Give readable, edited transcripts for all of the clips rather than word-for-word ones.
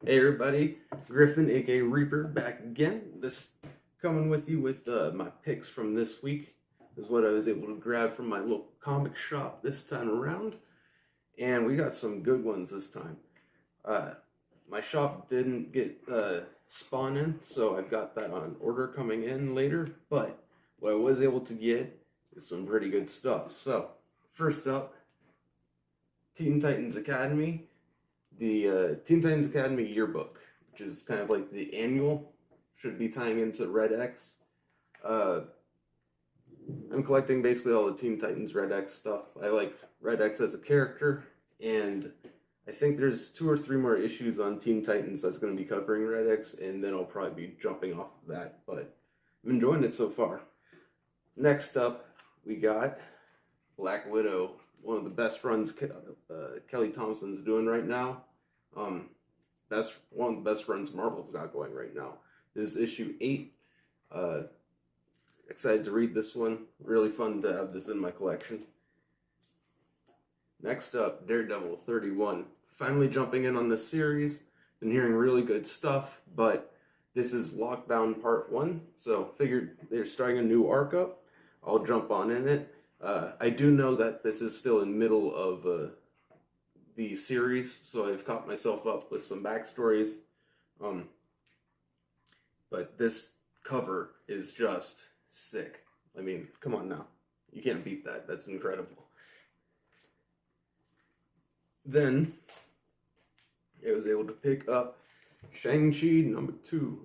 Hey everybody, Griffin aka Reaper back again. This coming with you with my picks from this week. This is what I was able to grab from my local comic shop this time around, and we got some good ones this time. My shop didn't get spawn in, so I've got that on order coming in later. But what I was able to get is some pretty good stuff. So first up, Teen Titans Academy. The Teen Titans Academy yearbook, which is kind of like the annual, should be tying into Red X. I'm collecting basically all the Teen Titans Red X stuff. I like Red X as a character, and I think there's 2 or 3 more issues on Teen Titans that's going to be covering Red X, and then I'll probably be jumping off of that, but I'm enjoying it so far. Next up, we got Black Widow, one of the best runs Kelly Thompson's doing right now. One of the best runs Marvel's got going right now. This is issue 8. Excited to read this one. Really fun to have this in my collection. Next up, Daredevil 31. Finally jumping in on this series. Been hearing really good stuff, but this is Lockdown Part 1, so figured they're starting a new arc up. I'll jump on in it. I do know that this is still in middle of the series, so I've caught myself up with some backstories. But this cover is just sick. I mean, come on now. You can't beat that. That's incredible. Then, I was able to pick up Shang-Chi number 2.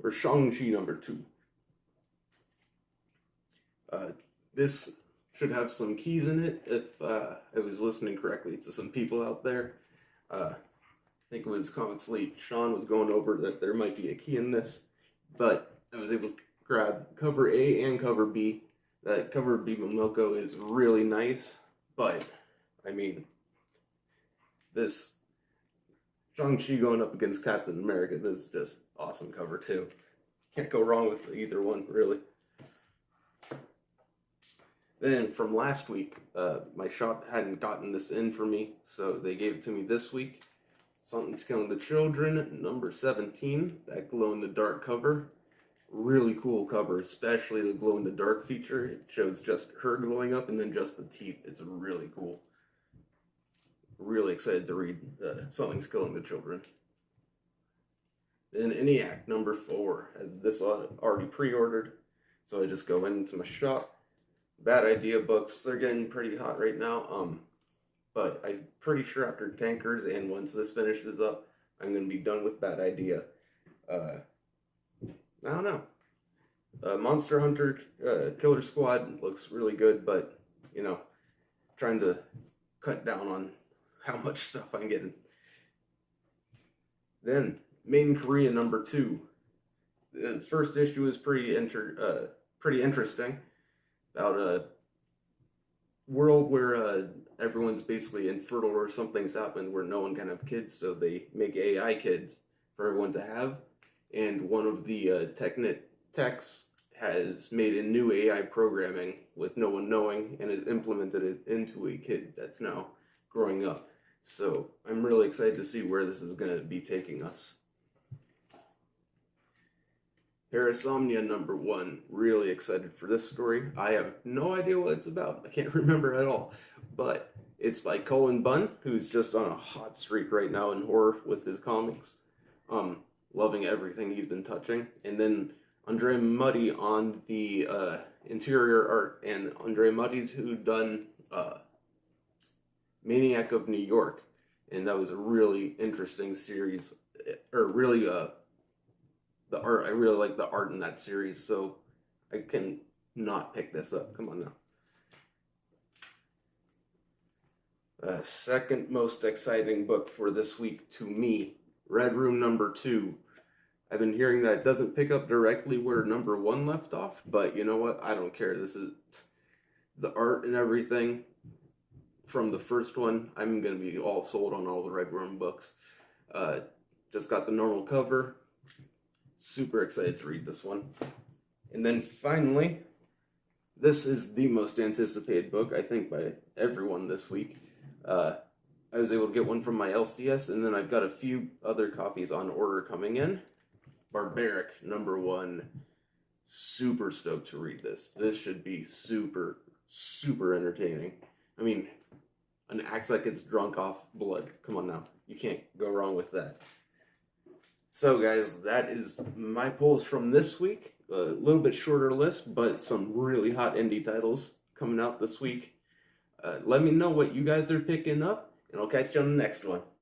This should have some keys in it, if I was listening correctly to some people out there. I think it was Comics Lead. Sean was going over that there might be a key in this, but I was able to grab cover A and cover B. That cover B Momoko is really nice, but, I mean, this Shang-Chi going up against Captain America, this is just awesome cover too. Can't go wrong with either one, really. Then from last week, my shop hadn't gotten this in for me, so they gave it to me this week. Something's Killing the Children, number 17, that glow-in-the-dark cover. Really cool cover, especially the glow-in-the-dark feature. It shows just her glowing up and then just the teeth. It's really cool. Really excited to read Something's Killing the Children. Then ENIAC, number 4. Had this already pre-ordered, so I just go into my shop. Bad Idea books, they're getting pretty hot right now, but I'm pretty sure after Tankers and once this finishes up, I'm going to be done with Bad Idea. I don't know. Monster Hunter Killer Squad looks really good, but, you know, trying to cut down on how much stuff I'm getting. Then, Main Korea number 2. The first issue is pretty interesting. About a world where everyone's basically infertile or something's happened where no one can have kids, so they make AI kids for everyone to have. And one of the techs has made a new AI programming with no one knowing and has implemented it into a kid that's now growing up. So I'm really excited to see where this is going to be taking us. Parasomnia number 1. Really excited for this story. I have no idea what it's about. I can't remember at all. But it's by Cullen Bunn, who's just on a hot streak right now in horror with his comics. Loving everything he's been touching. And then Andre Muddy on the interior art. And Andre Muddy's who done Maniac of New York. And that was a really interesting series. Or really the art, I really like the art in that series, so I can not pick this up. Come on now. Second most exciting book for this week to me, Red Room number 2. I've been hearing that it doesn't pick up directly where number 1 left off, but you know what? I don't care. This is the art and everything from the first one. I'm going to be all sold on all the Red Room books. Just got the normal cover. Super excited to read this one. And then finally, this is the most anticipated book, I think, by everyone this week. I I was able to get one from my LCS, and then I've got a few other copies on order coming in. Barbaric, #1. Super stoked to read this. This should be super, super entertaining. I mean, an axe that gets drunk off blood. Come on now. You can't go wrong with that. So guys, that is my pulls from this week. A little bit shorter list, but some really hot indie titles coming out this week. Let me know what you guys are picking up, and I'll catch you on the next one.